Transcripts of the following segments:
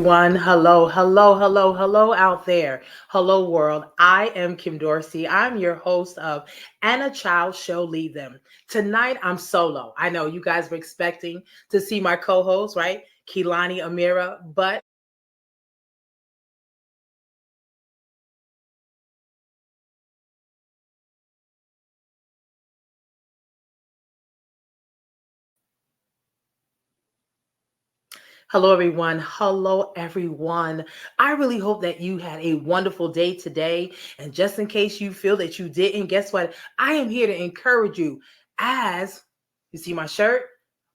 everyone. Hello, hello, hello, hello out there. Hello, world. I am Kim Dorsey. I'm your host of And a Child Shall Lead Them. Tonight, I'm solo. I know you guys were expecting to see my co host, right? Kei-Lani Amira, but hello, everyone. Hello, everyone. I really hope that you had a wonderful day today. And just in case you feel that you didn't, guess what? I am here to encourage you as you see my shirt,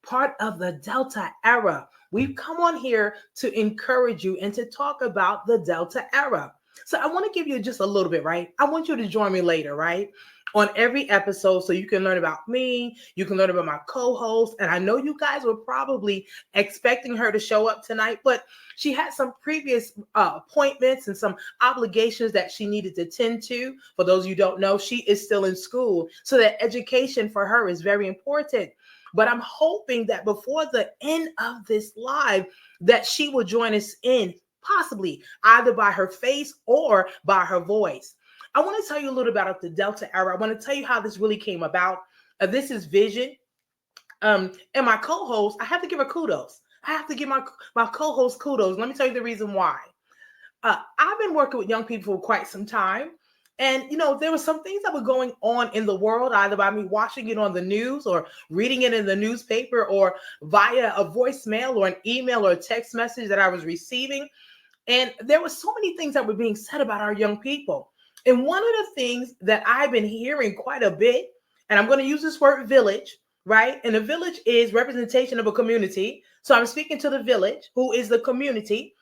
part of the Delta era. We've come on here to encourage you and to talk about the Delta era. So I want to give you just a little bit, right? I want you to join me later, right? On every episode so you can learn about me, you can learn about my co-host, and I know you guys were probably expecting her to show up tonight, but she had some previous appointments and some obligations that she needed to tend to. For those of you who don't know, she is still in school, so that education for her is very important. But I'm hoping that before the end of this live, that she will join us in, possibly either by her face or by her voice. I want to tell you a little about the Delta era. I want to tell you how this really came about. This is Vision. And my co-host, I have to give her kudos. I have to give my co-host kudos. Let me tell you the reason why. I've been working with young people for quite some time. And, there were some things that were going on in the world, either by me watching it on the news or reading it in the newspaper or via a voicemail or an email or a text message that I was receiving. And there were so many things that were being said about our young people. And one of the things that I've been hearing quite a bit, and I'm going to use this word village, right? And a village is representation of a community. So I'm speaking to the village, who is the community.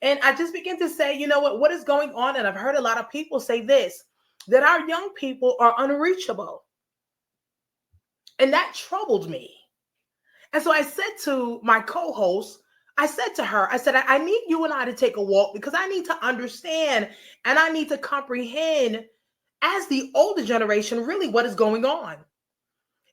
And I just begin to say, you know what is going on? And I've heard a lot of people say this, that our young people are unreachable. And that troubled me. And so I said to my co-host, I said to her, I said, I need you and I to take a walk because I need to understand and I need to comprehend as the older generation really what is going on.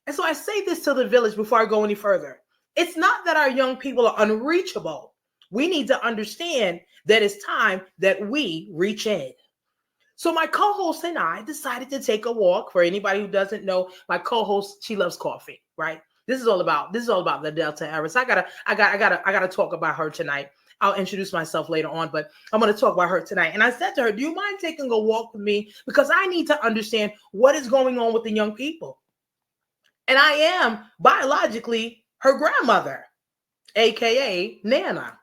And so I say this to the village before I go any further. It's not that our young people are unreachable. We need to understand that it's time that we reach in. So my co-host and I decided to take a walk. For anybody who doesn't know, my co-host, she loves coffee, right? This is all about the Delta era. So I gotta talk about her tonight. I'll introduce myself later on, but I'm going to talk about her tonight. And I said to her, do you mind taking a walk with me? Because I need to understand what is going on with the young people. And I am biologically her grandmother, AKA Nana.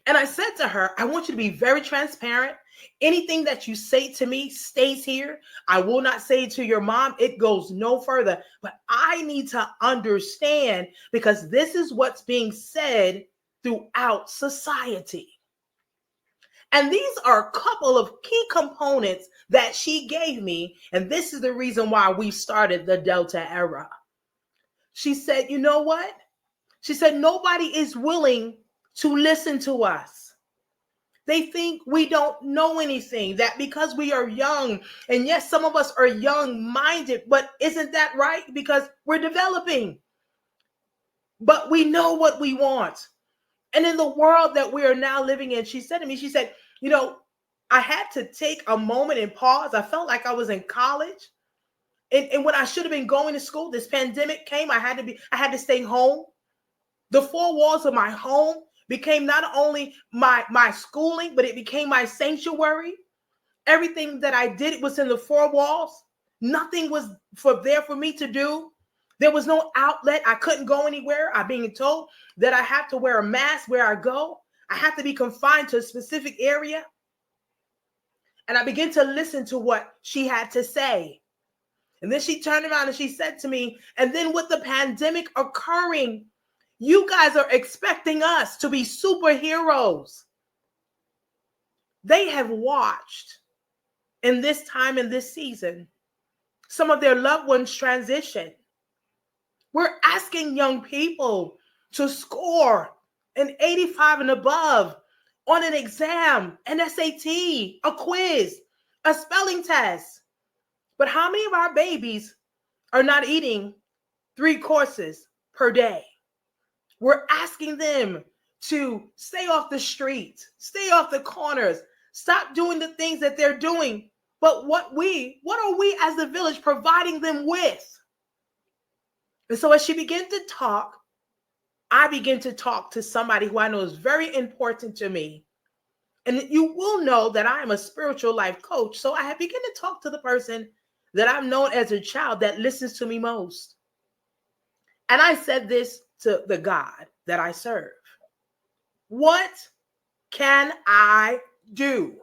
And I said to her, I want you to be very transparent. Anything that you say to me stays here. I will not say it to your mom. It goes no further. But I need to understand because this is what's being said throughout society. And these are a couple of key components that she gave me. And this is the reason why we started the Delta era. She said, you know what? She said, nobody is willing to listen to us. They think we don't know anything, that because we are young, and yes, some of us are young-minded, but isn't that right? Because we're developing, but we know what we want. And in the world that we are now living in, she said to me, she said, I had to take a moment and pause. I felt like I was in college. And when I should have been going to school, this pandemic came. I had to stay home. The four walls of my home became not only my schooling, but it became my sanctuary. Everything that I did was in the four walls. Nothing was there for me to do. There was no outlet. I couldn't go anywhere. I'm being told that I have to wear a mask where I go. I have to be confined to a specific area. And I began to listen to what she had to say. And then she turned around and she said to me, and then with the pandemic occurring, you guys are expecting us to be superheroes. They have watched in this time, in this season, some of their loved ones transition. We're asking young people to score an 85 and above on an exam, an SAT, a quiz, a spelling test. But how many of our babies are not eating 3 courses per day? We're asking them to stay off the streets, stay off the corners, stop doing the things that they're doing. But what are we as the village providing them with? And so as she began to talk, I began to talk to somebody who I know is very important to me. And you will know that I am a spiritual life coach. So I began to talk to the person that I've known as a child that listens to me most. And I said this to the God that I serve. What can I do?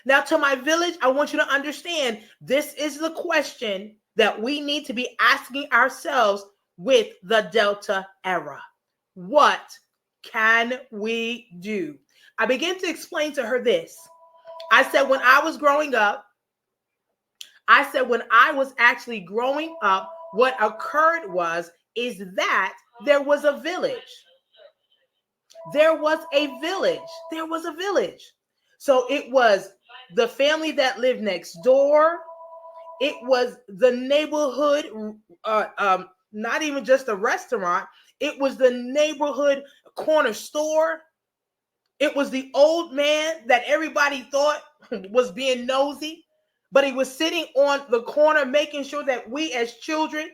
Now, to my village, I want you to understand this is the question that we need to be asking ourselves with the Delta era. What can we do? I began to explain to her this. I said, when I was growing up, what occurred is that there was a village. There was a village. So it was the family that lived next door. It was the neighborhood, not even just a restaurant. It was the neighborhood corner store. It was the old man that everybody thought was being nosy, but he was sitting on the corner making sure that we as children,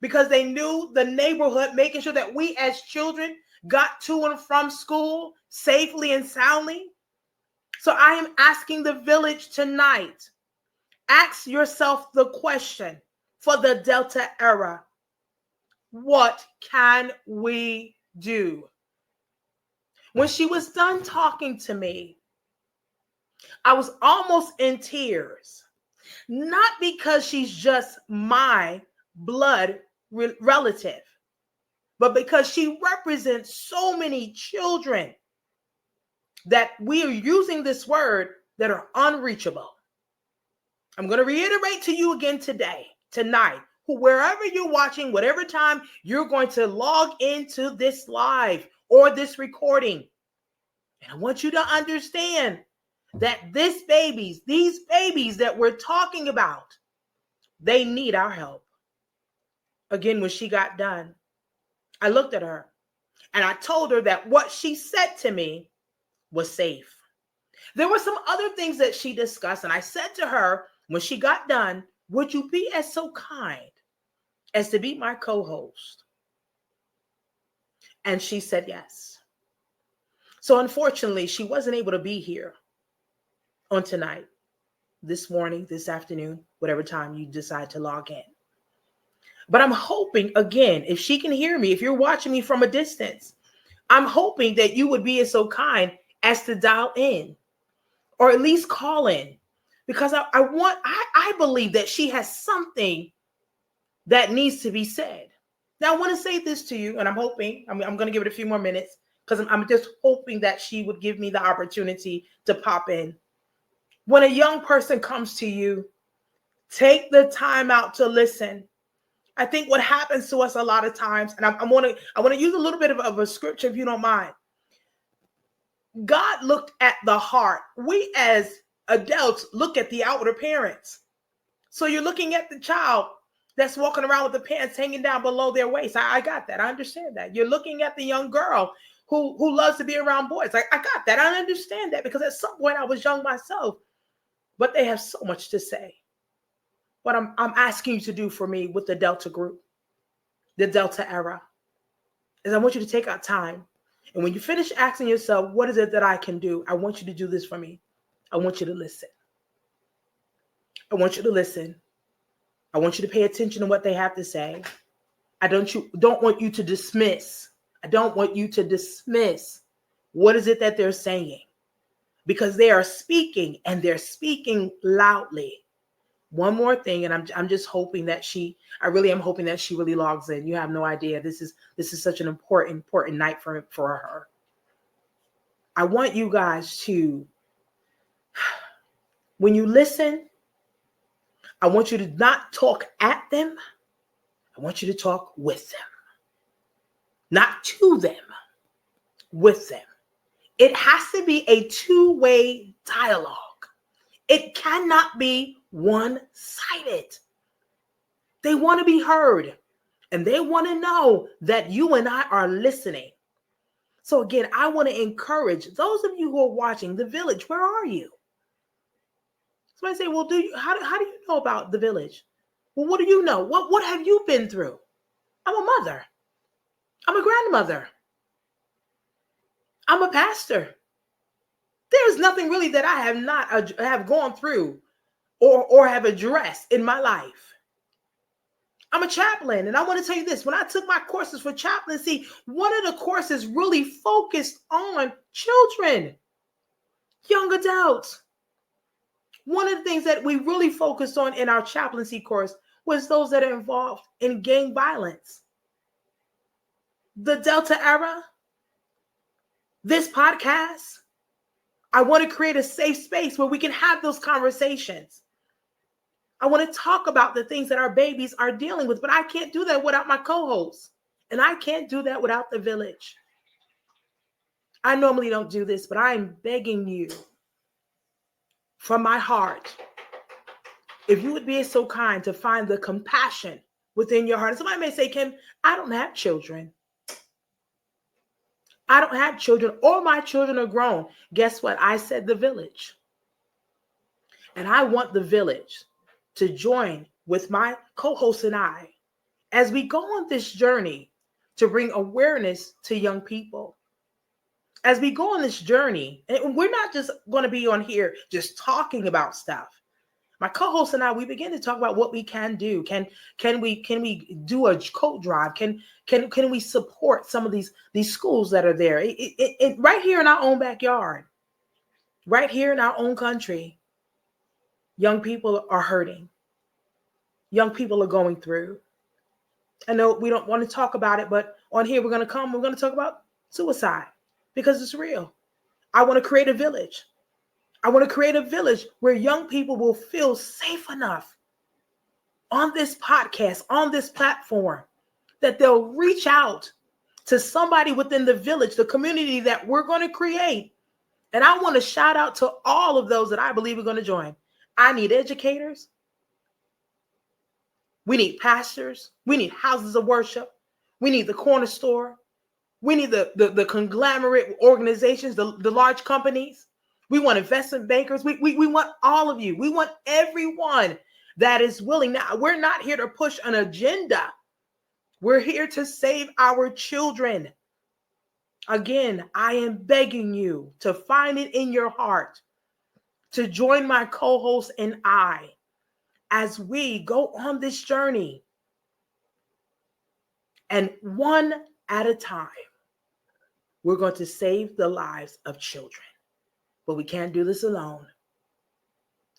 because they knew the neighborhood, making sure that we as children got to and from school safely and soundly. So I am asking the village tonight, ask yourself the question for the Delta era. What can we do? When she was done talking to me, I was almost in tears, not because she's just my blood relative, but because she represents so many children that we are using this word that are unreachable. I'm going to reiterate to you again tonight, wherever you're watching, whatever time you're going to log into this live or this recording. And I want you to understand that these babies that we're talking about, they need our help. Again, when she got done, I looked at her and I told her that what she said to me was safe. There were some other things that she discussed, and I said to her when she got done, would you be as so kind as to be my co-host? And she said yes. So unfortunately, she wasn't able to be here on tonight, this morning, this afternoon, whatever time you decide to log in. But I'm hoping, again, if she can hear me, if you're watching me from a distance, I'm hoping that you would be so kind as to dial in or at least call in, because I believe that she has something that needs to be said. Now, I want to say this to you, and I'm hoping, I'm going to give it a few more minutes, because I'm just hoping that she would give me the opportunity to pop in. When a young person comes to you, take the time out to listen. I think what happens to us a lot of times, and I want to use a little bit of a scripture, if you don't mind. God looked at the heart. We as adults look at the outward appearance. So you're looking at the child that's walking around with the pants hanging down below their waist. I got that. I understand that. You're looking at the young girl who loves to be around boys. I got that. I understand that, because at some point I was young myself. But they have so much to say. What I'm asking you to do for me with the Delta group, the Delta era, is I want you to take out time. And when you finish asking yourself, what is it that I can do? I want you to do this for me. I want you to listen. I want you to listen. I want you to pay attention to what they have to say. I don't want you to dismiss. I don't want you to dismiss what is it that they're saying, because they are speaking, and they're speaking loudly. One more thing, and I'm just hoping that I really am hoping that she really logs in. You have no idea. This is such an important night for her. I want you guys to, when you listen, I want you to not talk at them. I want you to talk with them. Not to them, with them. It has to be a two-way dialogue. It cannot be one-sided. They want to be heard, and they want to know that you and I are listening. So again, I want to encourage those of you who are watching The Village. Where are you? Somebody say, well, how do you know about The Village? Well, what do you know? What have you been through? I'm a mother. I'm a grandmother. I'm a pastor. There's nothing really that I have not have gone through or have addressed in my life. I'm a chaplain, and I want to tell you this. When I took my courses for chaplaincy, one of the courses really focused on children, young adults. One of the things that we really focused on in our chaplaincy course was those that are involved in gang violence. The Delta era, this podcast, I want to create a safe space where we can have those conversations. I want to talk about the things that our babies are dealing with, but I can't do that without my co-hosts. And I can't do that without The Village. I normally don't do this, but I'm begging you from my heart, if you would be so kind to find the compassion within your heart. And somebody may say, Kim, I don't have children. I don't have children. All my children are grown. Guess what? I said The Village. And I want The Village to join with my co-host and I as we go on this journey to bring awareness to young people. As we go on this journey, and we're not just going to be on here just talking about stuff. My co-host and I, we begin to talk about what we can do. Can we do a coat drive? Can we support some of these schools that are there? Right here in our own backyard, right here in our own country, young people are hurting. Young people are going through. I know we don't want to talk about it, but on here we're going to talk about suicide because it's real. I want to create a village. I want to create a village where young people will feel safe enough on this podcast, on this platform, that they'll reach out to somebody within the village, the community that we're going to create. And I want to shout out to all of those that I believe are going to join. I need educators. We need pastors. We need houses of worship. We need the corner store. We need the conglomerate organizations, the large companies. We want investment bankers. We want all of you. We want everyone that is willing. Now, we're not here to push an agenda. We're here to save our children. Again, I am begging you to find it in your heart to join my co-host and I as we go on this journey. And one at a time, we're going to save the lives of children. But we can't do this alone.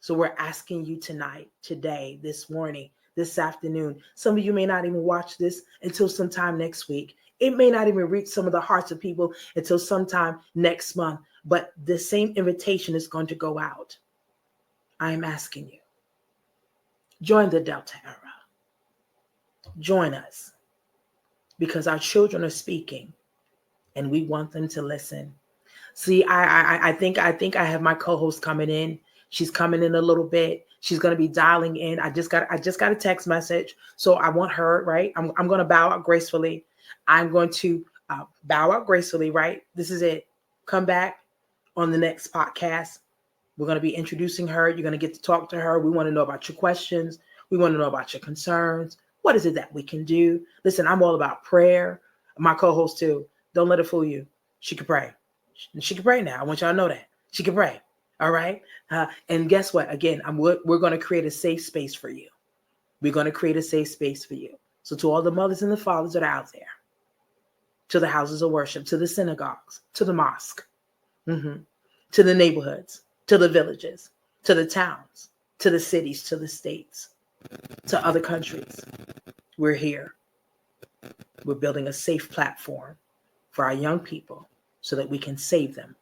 So we're asking you tonight, today, this morning, this afternoon. Some of you may not even watch this until sometime next week. It may not even reach some of the hearts of people until sometime next month. But the same invitation is going to go out. I am asking you. Join the Delta era. Join us. Because our children are speaking. And we want them to listen. See, I think I have my co-host coming in. She's coming in a little bit. She's going to be dialing in. I just got a text message. So I want her, right? I'm going to bow out gracefully. I'm going to bow out gracefully, right? This is it. Come back on the next podcast. We're going to be introducing her. You're going to get to talk to her. We want to know about your questions. We want to know about your concerns. What is it that we can do? Listen, I'm all about prayer. My co-host too. Don't let it fool you. She can pray. She can pray now. I want y'all to know that. She can pray. All right. And guess what? Again, we're going to create a safe space for you. We're going to create a safe space for you. So to all the mothers and the fathers that are out there, to the houses of worship, to the synagogues, to the mosque, to the neighborhoods, to the villages, to the towns, to the cities, to the states, to other countries, we're here. We're building a safe platform for our young people so that we can save them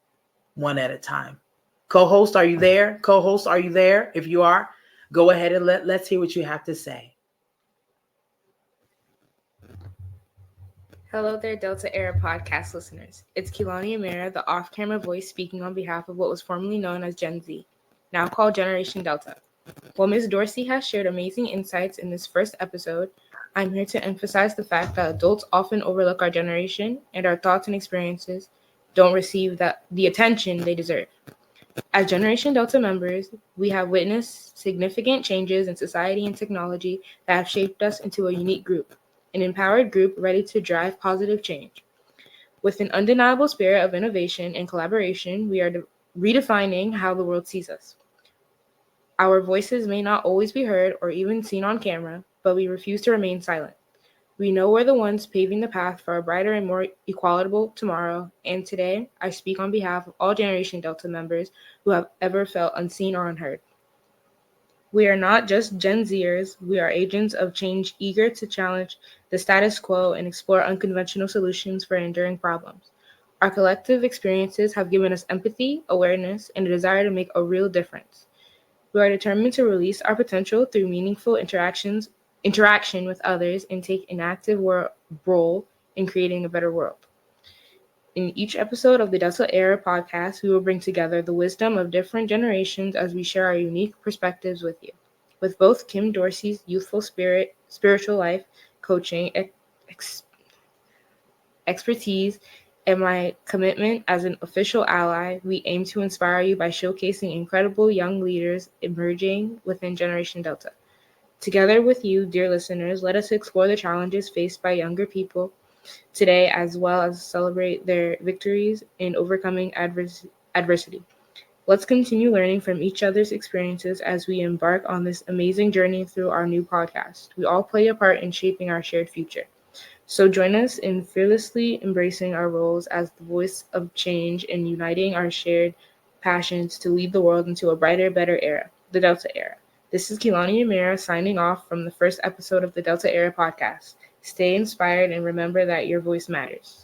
one at a time. Co-host, are you there? Co-host, are you there? If you are, go ahead and let's hear what you have to say. Hello there, Delta Era podcast listeners. It's Kei-Lani Amira, the off-camera voice speaking on behalf of what was formerly known as Gen Z, now called Generation Delta. While Ms. Dorsey has shared amazing insights in this first episode, I'm here to emphasize the fact that adults often overlook our generation and our thoughts and experiences don't receive the attention they deserve. As Generation Delta members, we have witnessed significant changes in society and technology that have shaped us into a unique group, an empowered group ready to drive positive change. With an undeniable spirit of innovation and collaboration, we are redefining how the world sees us. Our voices may not always be heard or even seen on camera, but we refuse to remain silent. We know we're the ones paving the path for a brighter and more equitable tomorrow, and today I speak on behalf of all Generation Delta members who have ever felt unseen or unheard. We are not just Gen Zers, we are agents of change eager to challenge the status quo and explore unconventional solutions for enduring problems. Our collective experiences have given us empathy, awareness, and a desire to make a real difference. We are determined to release our potential through meaningful interaction with others, and take an active role in creating a better world. In each episode of the Delta Era podcast, we will bring together the wisdom of different generations as we share our unique perspectives with you. With both Kim Dorsey's youthful spirit, spiritual life, coaching, expertise, and my commitment as an official ally, we aim to inspire you by showcasing incredible young leaders emerging within Generation Delta. Together with you, dear listeners, let us explore the challenges faced by younger people today, as well as celebrate their victories in overcoming adversity. Let's continue learning from each other's experiences as we embark on this amazing journey through our new podcast. We all play a part in shaping our shared future. So join us in fearlessly embracing our roles as the voice of change and uniting our shared passions to lead the world into a brighter, better era, the Delta Era. This is Kei-Lani Amira signing off from the first episode of the Delta Era podcast. Stay inspired and remember that your voice matters.